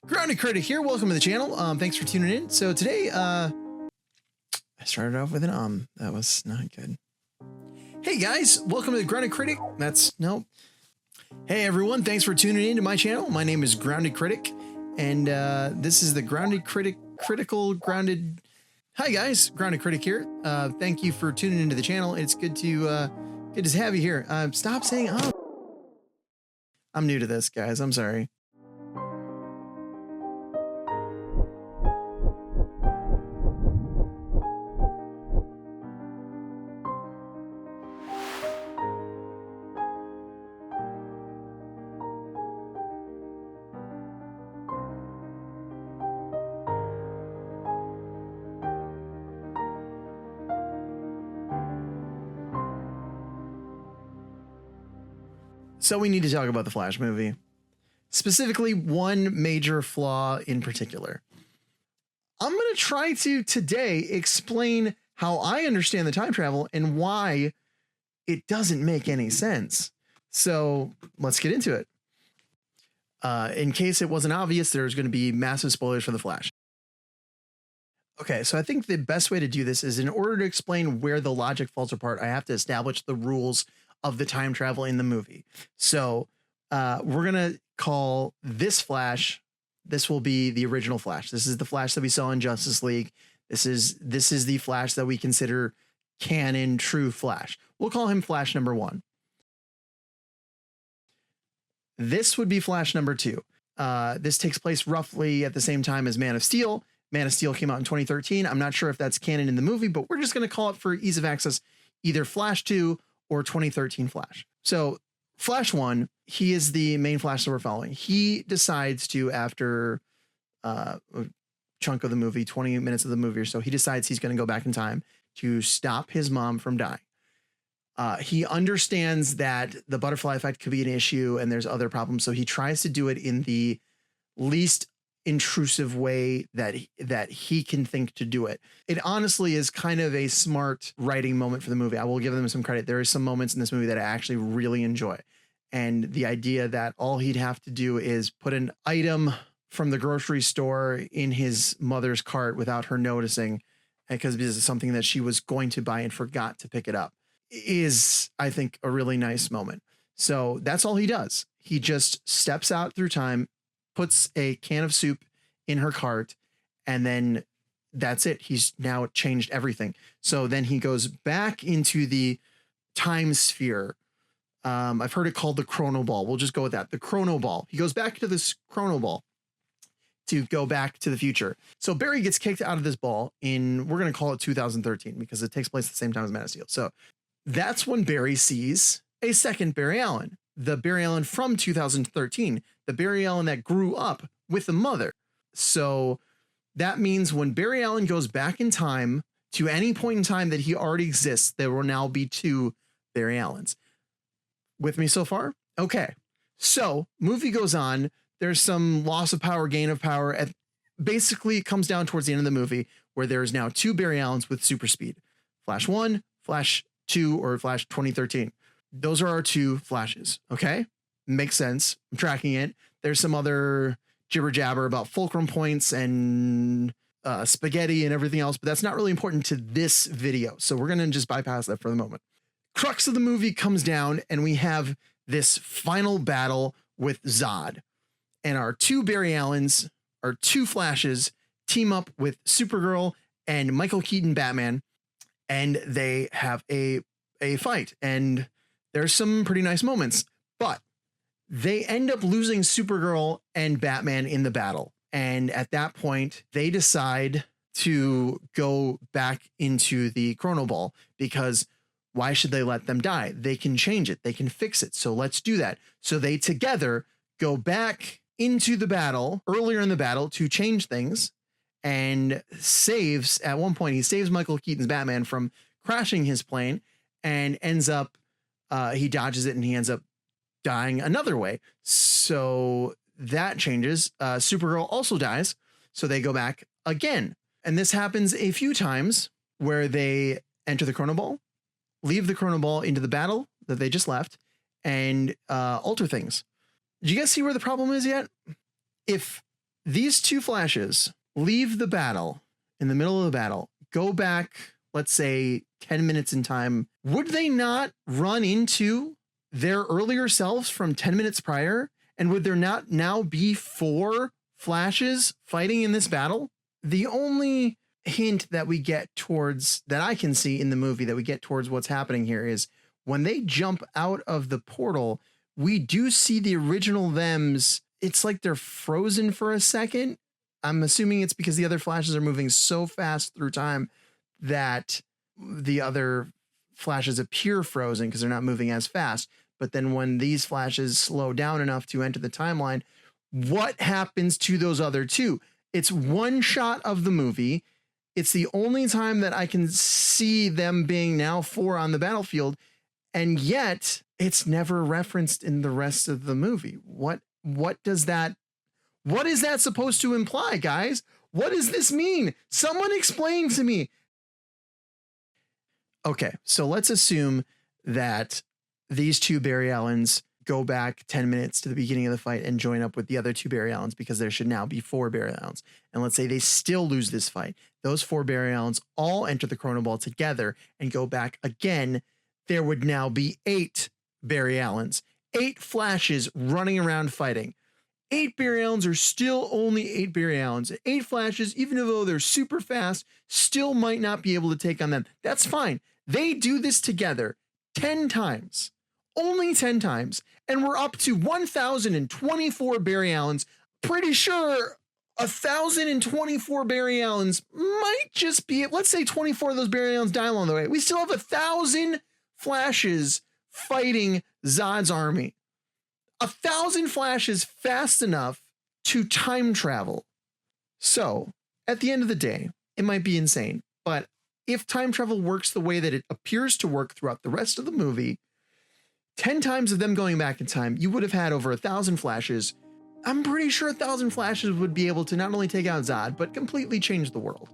Grounded Critic here. Welcome to the channel. Thanks for tuning in. So today, I started off with an that was not good. Hey guys, welcome to the Grounded Critic. Nope. Hey everyone, thanks for tuning in to my channel. My name is Grounded Critic, and this is the Grounded Critic Grounded. Hi guys, Grounded Critic here. Thank you for tuning into the channel. It's good to have you here. Stop saying I'm new to this, guys. I'm sorry. So we need to talk about the Flash movie, specifically one major flaw in particular. I'm going to try to today explain how I understand the time travel and why it doesn't make any sense. So let's get into it. In case it wasn't obvious, there's going to be massive spoilers for the Flash. Okay, so I think the best way to do this is, in order to explain where the logic falls apart, I have to establish the rules of the time travel in the movie. So we're gonna call this Flash, this will be the original Flash. This is the Flash that we saw in Justice League. This is the Flash that we consider canon, true Flash. We'll call him Flash number 1. This would be Flash number 2. This takes place roughly at the same time as Man of Steel. Man of Steel came out in 2013. I'm not sure if that's canon in the movie, but we're just gonna call it, for ease of access, either Flash 2 or 2013 Flash. So Flash 1, he is the main Flash that we're following. He decides to, after a chunk of the movie, 20 minutes of the movie or so, he decides he's going to go back in time to stop his mom from dying. He understands that the butterfly effect could be an issue and there's other problems. So he tries to do it in the least intrusive way that he can think to do it. It honestly is kind of a smart writing moment for the movie. I will give them some credit. There are some moments in this movie that I actually really enjoy. And the idea that all he'd have to do is put an item from the grocery store in his mother's cart without her noticing, because this is something that she was going to buy and forgot to pick it up, is, I think, a really nice moment. So that's all he does. He just steps out through time, puts a can of soup in her cart, and then that's it. He's now changed everything. So then he goes back into the time sphere. I've heard it called the chrono ball. We'll just go with that. The chrono ball. He goes back to this chrono ball to go back to the future. So Barry gets kicked out of this ball in, we're going to call it 2013, because it takes place at the same time as Man of Steel. So that's when Barry sees a second Barry Allen, the Barry Allen from 2013, the Barry Allen that grew up with the mother. So that means when Barry Allen goes back in time to any point in time that he already exists, there will now be 2 Barry Allens. With me so far? Okay. So movie goes on. There's some loss of power, gain of power. Basically, it comes down towards the end of the movie where there's now 2 Barry Allens with super speed. Flash 1, Flash 2, or Flash 2013. Those are our 2 Flashes. Okay. Makes sense. I'm tracking it. There's some other jibber jabber about fulcrum points and spaghetti and everything else, but that's not really important to this video. So we're going to just bypass that for the moment. Crux of the movie comes down and we have this final battle with Zod, and our 2 Barry Allens, our 2 Flashes, team up with Supergirl and Michael Keaton Batman, and they have a fight, and there's some pretty nice moments, but they end up losing Supergirl and Batman in the battle. And at that point, they decide to go back into the chrono ball, because why should they let them die? They can change it. They can fix it. So let's do that. So they together go back into the battle, earlier in the battle, to change things, and at one point, he saves Michael Keaton's Batman from crashing his plane, and ends up, he dodges it and he ends up dying another way. So that changes. Supergirl also dies. So they go back again. And this happens a few times where they enter the chrono ball, leave the chrono ball into the battle that they just left, and alter things. Did you guys see where the problem is yet? If these two flashes leave the battle in the middle of the battle, go back, let's say 10 minutes in time. Would they not run into their earlier selves from 10 minutes prior? And would there not now be 4 flashes fighting in this battle? The only hint that we get towards, that I can see in the movie, that we get towards what's happening here is when they jump out of the portal, we do see the original thems. It's like they're frozen for a second. I'm assuming it's because the other flashes are moving so fast through time that the other flashes appear frozen because they're not moving as fast. But then when these flashes slow down enough to enter the timeline, what happens to those other 2? It's one shot of the movie. It's the only time that I can see them being now 4 on the battlefield. And yet it's never referenced in the rest of the movie. What is that supposed to imply, guys? What does this mean? Someone explain to me. Okay, so let's assume that these 2 Barry Allens go back 10 minutes to the beginning of the fight and join up with the other 2 Barry Allens, because there should now be 4 Barry Allens. And let's say they still lose this fight. Those 4 Barry Allens all enter the Chrono Ball together and go back again. There would now be 8 Barry Allens, 8 flashes running around fighting. 8 Barry Allens are still only 8 Barry Allens. 8 flashes, even though they're super fast, still might not be able to take on them. That's fine. They do this together 10 times, only 10 times, and we're up to 1,024 Barry Allens. Pretty sure 1,024 Barry Allens might just be, let's say 24 of those Barry Allens die along the way. We still have 1,000 flashes fighting Zod's army. 1,000 flashes fast enough to time travel. So at the end of the day, it might be insane, but if time travel works the way that it appears to work throughout the rest of the movie, 10 times of them going back in time, you would have had over 1,000 flashes. I'm pretty sure 1,000 flashes would be able to not only take out Zod, but completely change the world.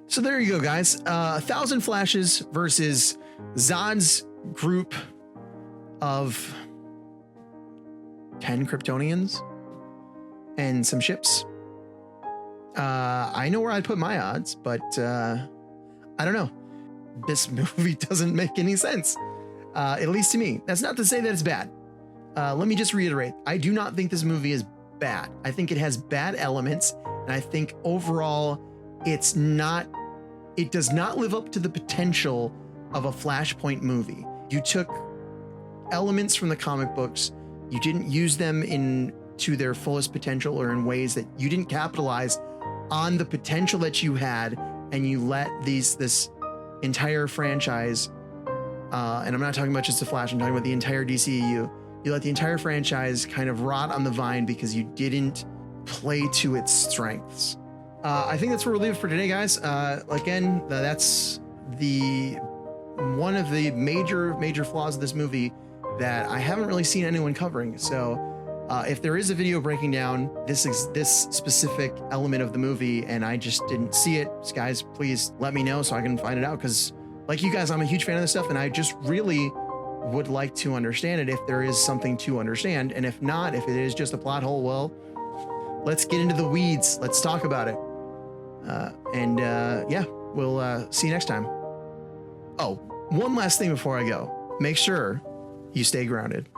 So there you go, guys. 1,000 flashes versus Zod's group of 10 Kryptonians and some ships. I know where I'd put my odds, but I don't know. This movie doesn't make any sense, at least to me. That's not to say that it's bad. Let me just reiterate. I do not think this movie is bad. I think it has bad elements, and I think overall it does not live up to the potential of a Flashpoint movie. You took elements from the comic books, you didn't use them to their fullest potential, or in ways that you didn't capitalize on the potential that you had, and you let this entire franchise, and I'm not talking about just the Flash, I'm talking about the entire DCEU, you let the entire franchise kind of rot on the vine because you didn't play to its strengths. I think that's where we'll leave it for today, guys. Again, that's one of the major flaws of this movie that I haven't really seen anyone covering. So if there is a video breaking down this specific element of the movie and I just didn't see it, guys, please let me know so I can find it out, because like you guys, I'm a huge fan of this stuff and I just really would like to understand it if there is something to understand. And if not, if it is just a plot hole, well, let's get into the weeds. Let's talk about it. Yeah, we'll see you next time. Oh, one last thing before I go. Make sure you stay grounded.